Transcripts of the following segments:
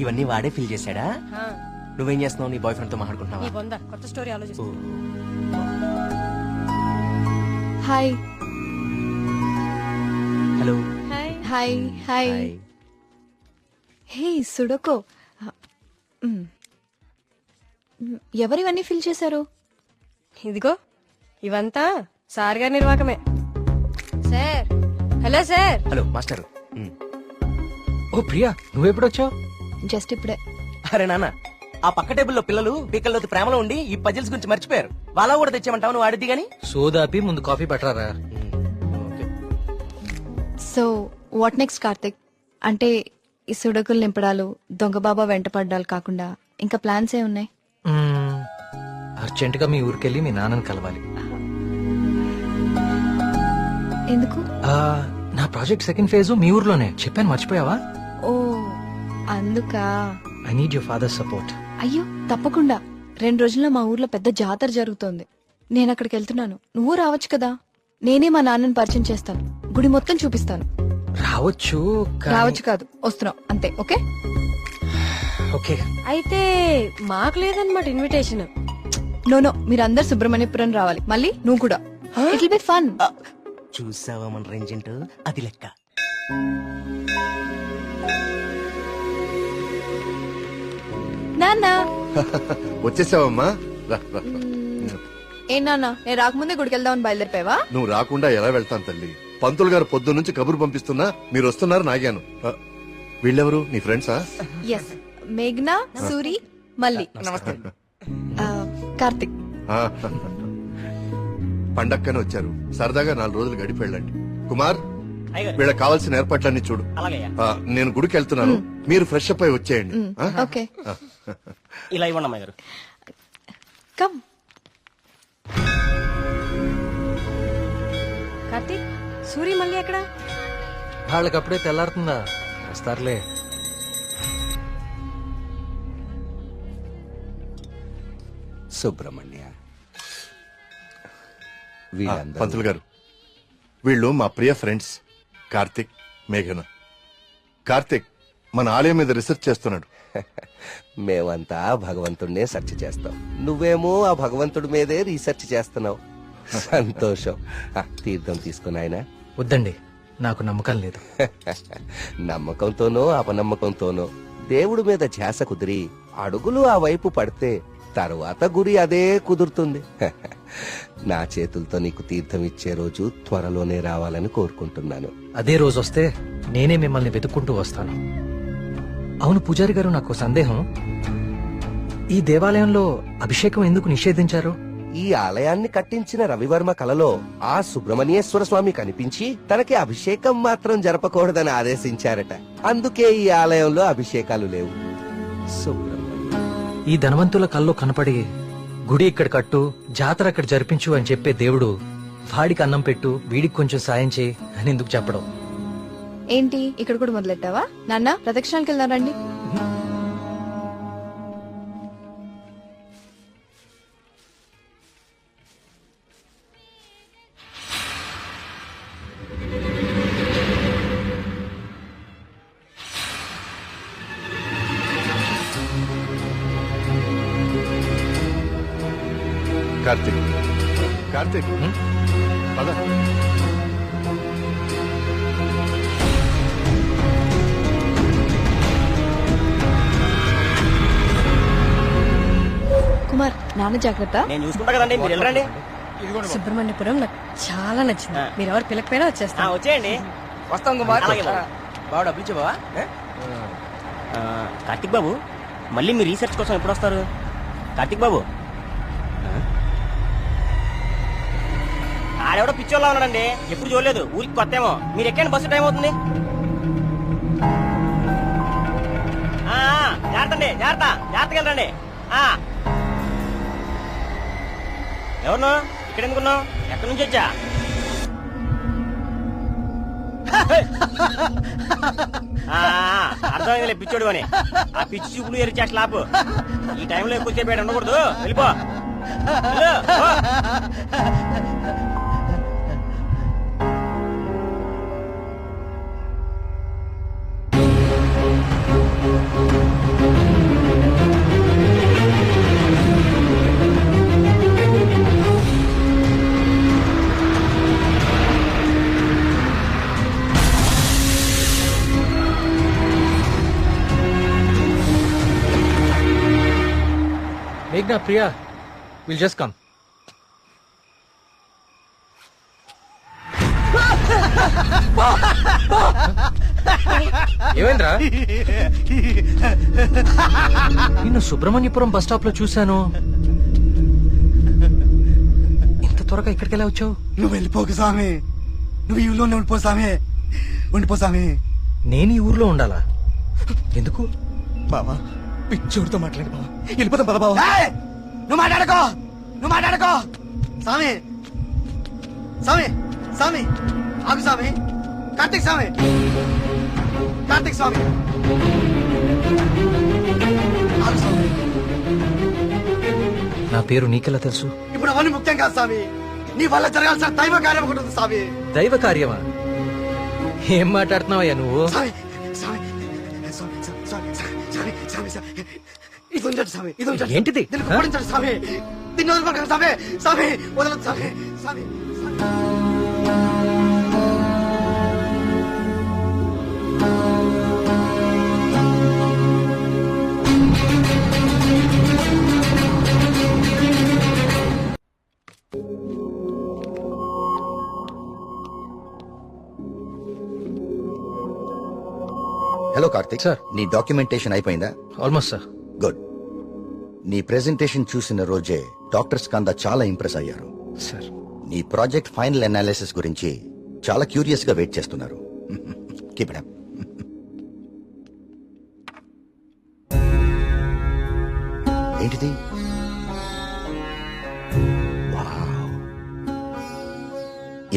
ఇవన్నీ వాడే ఫిల్ చేశాడా? నువ్వేం చేస్తున్నావు? నీ బాయ్ ఫ్రెండ్ తో మాట్లాడుకుంటున్నావా? కొత్త స్టోరీ ఆలోచిస్తా. Hi hello. Hi hi. Hey sudoku, ఎవరివన్నీ ఫిల్ చేశారు? ఇదిగో ఇవంతా సార్ గారి నిర్వాకమే. Sir, hello sir. Hello master. Oh Priya, నువ్వెప్పుడొచ్చావు? జస్ట్ ఇప్పుడే. అరే నాన్న, ఆ పక్క టేబుల్లో పిల్లలు పీకల్లోకి ప్రేమలో ఉండి ఈ పజిల్స్ గురించి మర్చిపోయారు. వాళ్ళ కూడా తెచ్చామంటావు, నువ్వు ఆడిద్ది గాని. సోదాపి ముందు కాఫీ పట్టరారా. So what next Karthik? అంటే ఈ సుడకులు నింపడాలు, దొంగ బాబా వెంట పడ్డాలు కాకుండా ఇంకా ప్లాన్స్ ఏ ఉన్నాయి? అర్జెంట్ గా మీ ఊరికెళ్ళి మీ నాన్నని కలవాలి. ఎందుకు? నా ప్రాజెక్ట్ సెకండ్ ఫేజ్ మీ ఊర్లోనే, చెప్పాను మర్చిపోయావా? ఓ అందుకా. I need your father support. అయ్యో తప్పకుండా. 2 రోజుల్లో మా ఊర్లో పెద్ద జాతర జరుగుతోంది. నేను అక్కడికి వెళ్తున్నాను. నువ్వు రావచ్చు కదా. నేనే మా నాన్నని పరిచయం చేస్తాను, గుడి మొత్తం చూపిస్తాను. రావచ్చు రావచ్చు కాదు, వస్తున్నావు అంతే. Okay okay. అయితే మాకు లేదన్నమాట ఇన్విటేషన్. నో మీరందరు సుబ్రహ్మణ్యపురం రావాలి. మళ్ళీ నువ్వు కూడా. It will be fun. చూసావా మన రేంజెంట్? అది లెక్క. నాన్న వచ్చేసావమ్మా. ఏ నాన్న, నేను రాకముందే గుడికి వెళ్దామని బయలుదేరిపోయావా? నువ్వు రాకుండా ఎలా వెళ్తాను తల్లి. పంతులు గారు పొద్దు నుంచి కబురు పంపిస్తున్నా మీరు వస్తున్నారు నాగాను. వీళ్ళెవరు నీ ఫ్రెండ్సా? ఎస్, మేఘ్నా, సూరి, మల్లి. కార్తిక్. పండక్కనే వచ్చారు. సరదాగా 4 రోజులు గడిపి వెళ్ళండి. కుమార్, వీళ్ళకి కావాల్సిన ఏర్పాట్లన్నీ చూడు. నేను గుడికి వెళ్తున్నాను, మీరు ఫ్రెష్ అప్ అయి వచ్చేయండి. ఓకే, ఇలా ఇవ్వండి అమ్మాయి గారు. కమ్. కార్తీక్, సూరి మళ్ళీ ఎక్కడ? వాళ్ళకప్పుడే తెల్లారుతుందా, వస్తారులే. సుబ్రహ్మణ్య, పంతులు గారు, వీళ్ళు మా ప్రియ ఫ్రెండ్స్ కార్తిక్, మేఘన. కార్తిక్ మన ఆలయం మీద రీసెర్చ్ చేస్తున్నాడు. మేమంతా భగవంతుడినే సెర్చ్ చేస్తాం, నువ్వేమో ఆ భగవంతుడి మీదే రీసెర్చ్ చేస్తున్నావు. సంతోషం. తీర్థం తీసుకుని ఆయన. వద్దండి, నాకు నమ్మకం లేదు. నమ్మకంతోనో అపనమ్మకంతోనో దేవుడి మీద ధ్యాస కుదిరి అడుగులు ఆ వైపు పడితే తరువాత గురి అదే కుదురుతుంది. నా చేతులతో నీకు తీర్థం ఇచ్చే రోజు త్వరలోనే రావాలని కోరుకుంటున్నాను. అదే రోజు వస్తే నేనే మిమ్మల్ని వెతుక్కుంటూ వస్తాను. అవును పూజారి గారు, నాకు సందేహం. ఈ దేవాలయంలో అభిషేకం ఎందుకు నిషేధించారు? ఈ ఆలయాన్ని కట్టించిన రవివర్మ కలలో ఆ సుబ్రహ్మణ్యేశ్వర స్వామి కనిపించి తనకి అభిషేకం మాత్రం జరపకూడదని ఆదేశించారట. అందుకే ఈ ఆలయంలో అభిషేకాలు లేవు. ఈ ధనవంతుల కల్లో కనపడి గుడి ఇక్కడ కట్టు, జాతర అక్కడ జరిపించు అని చెప్పే దేవుడు వాడికి అన్నం పెట్టు, వీడికి కొంచెం సాయం చేయి అని ఎందుకు చెప్పడం? ఏంటి ఇక్కడ కూడా మొదలెట్టావా? నాన్న, ప్రదక్షిణాలకు వెళ్దాం రండి. కార్తిక్, కార్తిక్ పద. కుమార్, నాన్న జాగ్రత్త. నేను చూసుకుంటా కదండి, మీరు వెళ్ళండి. సుబ్రహ్మణ్యపురం నాకు చాలా నచ్చింది. మీరు ఎవరు పిలకపోయినా వచ్చేస్తా. వచ్చేయండి. వస్తాం కుమార్. బాబు డబ్బులు ఇచ్చే బావా. కార్తిక్ బాబు, మళ్ళీ మీ రీసెర్చ్ కోసం ఎప్పుడు వస్తారు? కార్తిక్ బాబు, ఆడెవడో పిచ్చోళ్ళ ఉన్నాడండి, ఎప్పుడు చూడలేదు, ఊరికి కొత్త ఏమో. మీరు ఎక్కండి, బస్సు టైం అవుతుంది. జాగ్రత్త అండి, జాగ్రత్త, జాగ్రత్తగా వెళ్ళండి. ఎవరు ఇక్కడ ఎందుకున్నావు? ఎక్కడి నుంచి వచ్చా? అర్థమైందిలే పిచ్చోడు అని. ఆ పిచ్చి చూపులు ఎరిచా స్లాప్. ఈ టైంలో ఎక్కువసేపు ఉండకూడదు, వెళ్ళిపో. మేఘ్నా ప్రియా విల్ జస్ట్ కమ్. ఏమైందిరా? నిన్ను సుబ్రహ్మణ్యపురం బస్ స్టాప్ లో చూశాను. ఇంత త్వరగా ఇక్కడికి ఎలా వచ్చావు? నువ్వు వెళ్ళిపోకు స్వామి, నువ్వు ఈ ఊళ్ళోనే ఉండిపో స్వామి, ఉండిపో స్వామి. నేను ఈ ఊర్లో ఉండాలా? ఎందుకు? బావా పిచ్చోడితో మాట్లాడి బావా, వెళ్ళిపోతాం పద బావా. నువ్వు మాట్లాడుకో, నువ్వు మాట్లాడుకో. స్వామి స్వామి స్వామి ఆగు స్వామి. కార్తీక్ స్వామి, కార్తీక్ స్వామి ఆగు స్వామి. నా పేరు నీకెలా తెలుసు? ఇప్పుడు అవన్నీ ముఖ్యం కాదు స్వామి, నీ వల్ల జరగాల్సిన దైవ కార్యం ఒకటి ఉంది స్వామి. దైవ కార్యమా? ఏం మాట్లాడుతున్నావయ్యా నువ్వు? స్వామి స్వామి స్వామి స్వామి స్వామి స్వామి స్వామి ఇది ఉంచండి స్వామి, ఇది ఉంచండి. ఏంటిది? దీన్ని కుప్పడించండి స్వామి, దీన్ని వదలకండి స్వామి, స్వామి వదలదు స్వామి, స్వామి. Hello Karthik sir. నీ డాక్యుమెంటేషన్ అయిపోయిందా? Almost sir. గుడ్. నీ ప్రెజెంటేషన్ చూసిన రోజే డాక్టర్స్ కందా చాలా ఇంప్రెస్ అయ్యారు. సార్ నీ ప్రాజెక్ట్ ఫైనల్ అనాలిసిస్ గురించి చాలా క్యూరియస్ గా వెయిట్ చేస్తున్నారు. Keep it up. ఏంటిది? వావ్.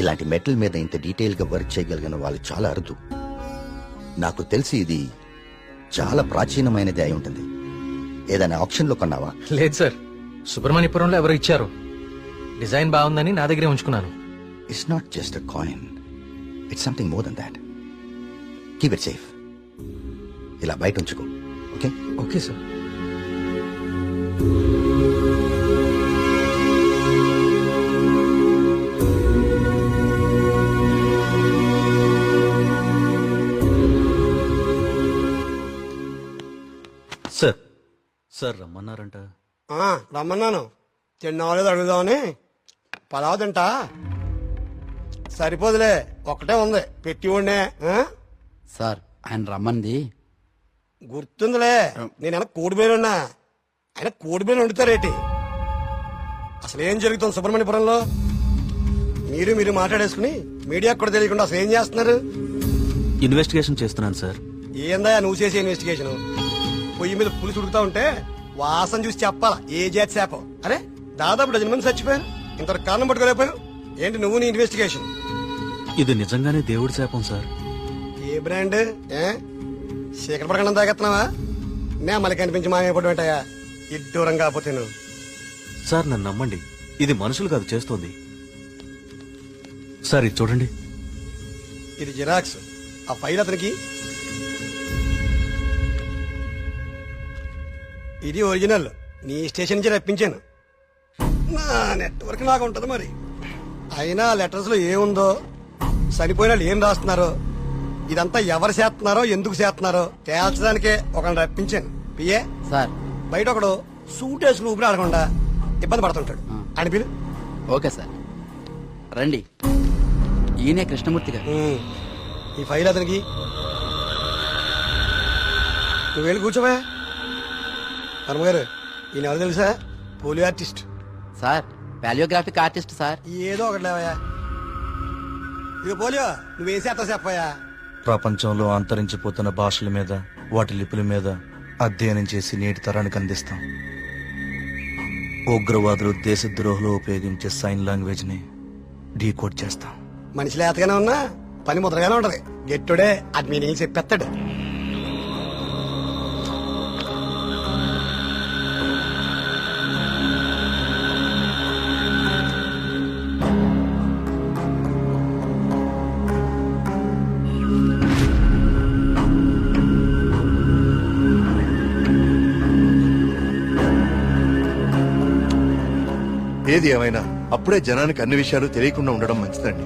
ఇలాంటి మెటల్ మీద ఇంత డీటెయిల్ గా వర్క్ చేయగలిగిన వాళ్ళు చాలా అరుదు. నాకు తెలిసి ఇది చాలా ప్రాచీనమైనది అయి ఉంటుంది. ఏదైనా ఆప్షన్ లో కొన్నావా? లేదు సార్, సుబ్రహ్మణ్యపురంలో ఎవరు ఇచ్చారు. డిజైన్ బాగుందని నా దగ్గరే ఉంచుకున్నాను. It's not just a coin, it's something more than that. Keep it safe. ఇలా బయట ఉంచుకో. Okay? Okay sir. Sir sir రమ్మన్నారంట. రమ్మన్నాను, తిన్నావాలేదు అడుగుదామని. పలావ్ తింటా సరిపోదులే, ఒక్కటే ఉంది పెట్టి ఉండే. సార్ ఆయన రమ్మంది. గుర్తుందిలే, నేను కోడిబేలున్నా, ఆయన కోడిబేలు వండుతారేటి. అసలు ఏం జరుగుతుంది సుబ్రహ్మణ్యపురంలో? మీరు మాట్లాడేసుకుని మీడియాకు కూడా తెలియకుండా అసలు ఏం చేస్తున్నారు? ఇన్వెస్టిగేషన్ చేస్తున్నాను సార్. ఏందా నువ్వు చేసే ఇన్వెస్టిగేషన్? పొయ్యి మీద పులుసు ఉడుకుతా ఉంటే వాసన చూసి చెప్పాలా ఏ జాతి శాపం? అరే దాదాపు డజన్ మంది చచ్చిపోయారు, ఇంతవరకు కారణం పట్టుకోలేకపోయావు. ఏంటి నువ్వు నీ ఇన్వెస్టిగేషన్? ఇది నిజంగానే దేవుడి శాపం సార్. ఏ బ్రాండ్? శేఖర ప్రకటన తాగెత్తున్నావా? నే మళ్ళీ కనిపించి మాయపడి పెట్టాయా ఇడ్డూరం కాకపోతే నువ్వు. సార్ నన్ను నమ్మండి, ఇది మనుషులు కాదు చేస్తోంది. సార్ ఇది చూడండి. ఇది జిరాక్స్. ఆ ఫైల్ అతనికి. ఇది ఒరిజినల్, నీ స్టేషన్ నుంచి రప్పించాను. నా నెట్వర్క్ నాకు ఉంటది మరి. అయినా లెటర్స్ లో ఏముందో, చనిపోయిన వాళ్ళు ఏం రాస్తున్నారో, ఇదంతా ఎవరు చేస్తున్నారో ఎందుకు చేస్తున్నారో తేల్చడానికే ఒకరిని రప్పించాను. పిఏ సార్ బయట ఒకడు సూట్ వేసుకుని ఊపిరి ఆడకుండా ఇబ్బంది పడుతుంటాడు. అని పిలు. ఓకే సార్ రండి. ఈయనే కృష్ణమూర్తి గారు. ఈ ఫైల్ అతనికి. నువ్వు వెళ్ళి కూర్చోవా. హనుమగారు ఈయన ఎవరు తెలుసా? Polio artist sir, paleographic artist sir. ఏదో ఒకటి లేవయా. ఇక పోలియో నువ్వేం చేస్తావు చెప్పయా. ప్రపంచంలో అంతరించిపోతున్న భాషల మీద, వాటి లిపుల మీద అధ్యయనం చేసి నేటి తరానికి అందిస్తాం. ఉగ్రవాదులు దేశద్రోహులు ఉపయోగించే సైన్ లాంగ్వేజ్ ని డీకోడ్ చేస్తాం. మనిషి లేతగానే ఉన్నా పని ముద్రగానే ఉంటది. గెట్టుడే అది మీనింగ్ చెప్పేస్తాడు. ఏది ఏమైనా అప్పుడే జనానికి అన్ని విషయాలు తెలియకుండా ఉండడం మంచిదండి.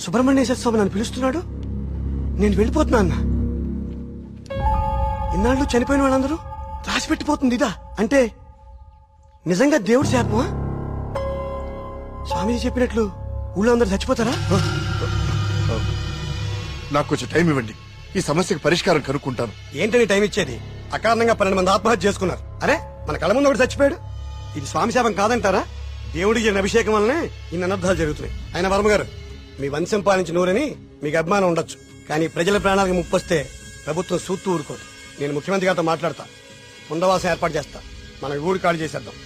సుబ్రహ్మణ్యేశ్వర స్వామి నన్ను పిలుస్తున్నాడు, నేను వెళ్ళిపోతున్నా అన్న. ఇన్నాళ్ళు చనిపోయిన వాళ్ళందరూ రాసి పెట్టిపోతుంది ఇదా అంటే నిజంగా దేవుడి శాపమా? స్వామీజీ చెప్పినట్లు ఊళ్ళో అందరు చచ్చిపోతారా? నాకు కొంచెం టైం ఇవ్వండి, ఈ సమస్యకు పరిష్కారం కనుక్కుంటాను. ఏంటని టైం ఇచ్చేది? అకారణంగా 12 మంది ఆత్మహత్య చేసుకున్నారు. అరే మన కళ్ళ ముందు ఒకటి చచ్చిపోయాడు. ఇది స్వామి శాపం కాదంటారా? దేవుడికి జరిగిన అభిషేకం వల్లనే ఇన్ని అనర్థాలు జరుగుతున్నాయి. ఆయన వర్మ గారు, మీ వంశం పాలించి నూరని మీకు అభిమానం ఉండొచ్చు, కానీ ప్రజల ప్రాణాలకు ముప్పొస్తే ప్రభుత్వం సూత్తు ఊరుకోదు. నేను ముఖ్యమంత్రి గారితో మాట్లాడతా, పునరావాసం ఏర్పాటు చేస్తా. మన ఊరు ఖాళీ చేసేద్దాం.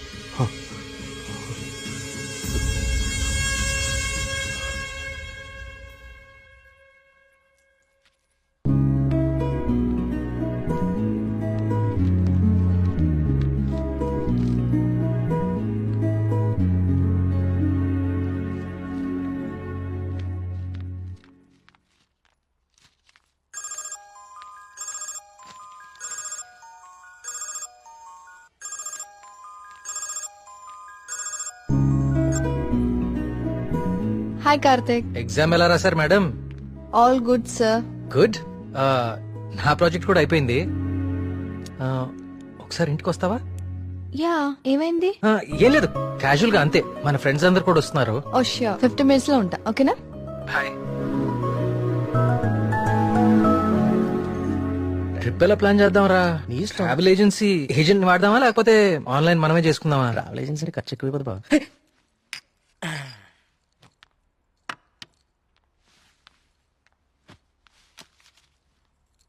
హాయ్ కార్తిక్. ఎగ్జామ్ ఎలా రాశారు madam? All good sir. Good. నా ప్రాజెక్ట్ కూడా అయిపోయింది. ఒకసారి ఇంటికి వస్తావా? యా, ఏమైంది? ఏం లేదు, క్యాజువల్ గా అంతే. మన ఫ్రెండ్స్ అందరు కూడా వస్తున్నారు. ఓ ష్యూర్, 50 minutes లో ఉంటా. ఓకేనా? ట్రిప్ ఎలా ప్లాన్ చేద్దాం రా? ట్రావెల్ ఏజెన్సీ ఏజెంట్ వాడదామా, లేకపోతే ఆన్లైన్ మనమే చేసుకుందామా? ట్రావెల్ ఏజెన్సీ ఖర్చు ఎక్కువ బాబు.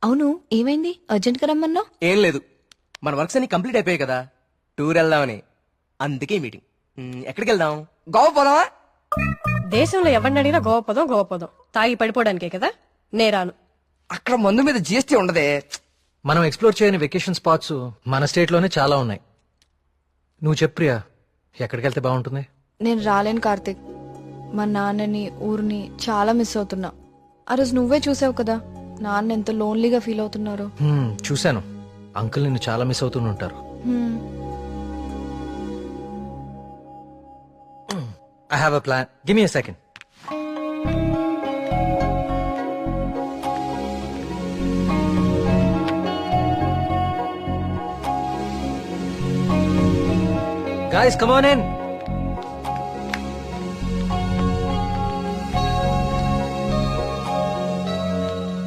అవును, ఏమైంది? అర్జెంట్ గా రమ్మన్నావు? ఏం లేదు, మన వర్క్స్ అన్ని కంప్లీట్ అయిపోయాయి కదా, టూర్ వెళ్దామని. అందుకే మీటింగ్. ఎక్కడికి వెళ్దాం? గోవా పోదామా? దేశంలో ఎవరిని అడిగినా గోవా పదం తాగి పడిపోవడానికే కదా. నేరాను. అక్కడ మందు మీద జిఎస్టీ ఉండదే. మనం ఎక్స్ప్లోర్ చేయని వెకేషన్ స్పాట్స్ మన స్టేట్ లోనే చాలా ఉన్నాయి. నువ్వు చెప్పు ప్రియా, ఎక్కడికి వెళ్తే బాగుంటుంది? నేను రాలేను కార్తిక్. మా నాన్నని, ఊరిని చాలా మిస్ అవుతున్నా. ఆ రోజు నువ్వే చూసావు కదా నాన్న ఎంత లోన్లీగా ఫీల్ అవుతున్నారు. చూశాను. అంకుల్ నిన్ను చాలా మిస్ అవుతూ ఉంటారు. I have a plan. Give me a second. Guys, come on in.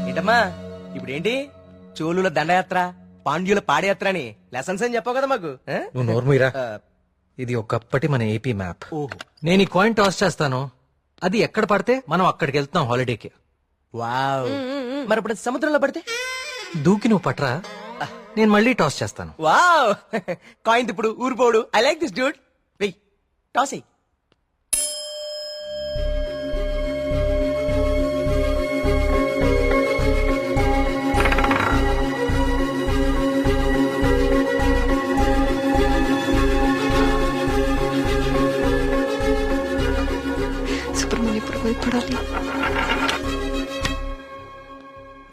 ఏంటమ్మా ఇప్పుడేంటి? చోళుల దండయాత్ర, పాండ్యుల పాదయాత్ర అని లెసన్స్ అని చెప్పావు కదా మాకు. నువ్వు నోర్మీరా. ఇది ఒకప్పటి మన ఏపీ మ్యాప్. ఓహో. నేను ఈ కాయిన్ టాస్ చేస్తాను, అది ఎక్కడ పడితే మనం అక్కడికి వెళ్తాం హాలిడేకి. వావ్. మరి ఇప్పుడు సముద్రంలో పడితే? దూకి నువ్వు పట్రా, నేను మళ్ళీ టాస్ చేస్తాను. వావ్. కాయిన్ ఇప్పుడు ఊరిపోడు. I like this dude. వెయ్, టాస్ ఎయ్. సుబ్రహ్మణ్యపురం మీద పడాలి.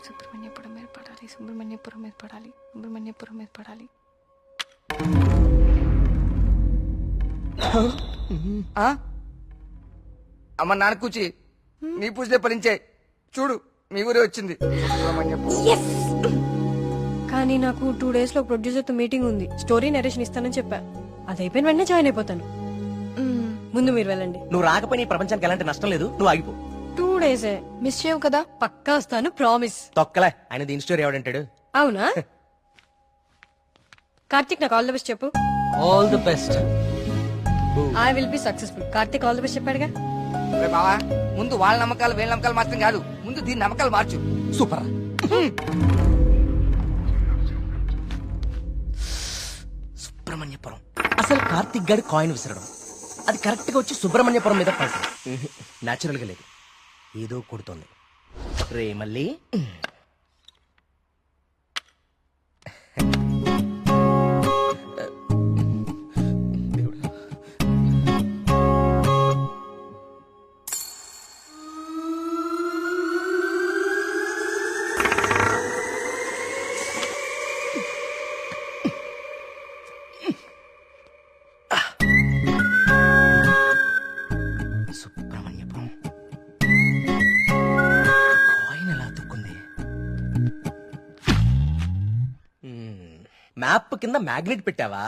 సుబ్రహ్మణ్యపురం మీద పడాలి. సుబ్రహ్మణ్యపురం మీద పడాలి. సుబ్రహ్మణ్యపురం మీద పడాలి. అమ్మ నాన్న కూచి నీ పూజలే ఫలించే. చూడు మీ ఊరే వచ్చింది. కానీ నాకు 2 days లో ప్రొడ్యూసర్ తో మీటింగ్ ఉంది. స్టోరీ నరేషన్ ఇస్తానని చెప్పా. అది అయిపోయిన వెంటనే జాయిన్ అయిపోతాను. ముందు మీరు వెళ్ళండి. నువ్వు రాకపోయినా ఈ ప్రపంచానికి ఎలాంటి నష్టం లేదు. నువ్వు ఆగిపో. 2 days మిస్ చేయవు కదా? పక్కా వస్తాను, ప్రామిస్. తొక్కలే, ఆయన దీని స్టోరీ ఎవడంటాడు? అవునా? కార్తిక్ నాకు ఆల్ ది బెస్ట్ చెప్పు. All the best. I will be successful. Karthik all the best చెప్పాడుగా. బావా, ముందు వాళ్ళ నమ్మకాలు వీళ్ళ నమ్మకాలు మాత్రం కాదు, ముందు దీని నమ్మకాలు మార్చు. సూపర్. సుబ్రహ్మణ్యపురం. అసలు కార్తిక్ గారి కాయిన్ విసరడం అది కరెక్ట్ గా వచ్చి సుబ్రహ్మణ్యపురం మీద పడుతుంది. నాచురల్ గా లేదు, ఏదో కొడుతోంది. రే మళ్ళీ సుబ్రహ్మణ్యపురం. మ్యాప్ కింద మ్యాగ్నెట్ పెట్టావా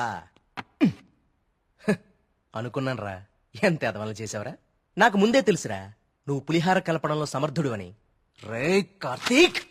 అనుకున్నాను రా, ఎంత ఎదవలు చేసావరా. నాకు ముందే తెలుసురా నువ్వు పులిహార కలపడంలో సమర్థుడు అని. రే కార్తీక్,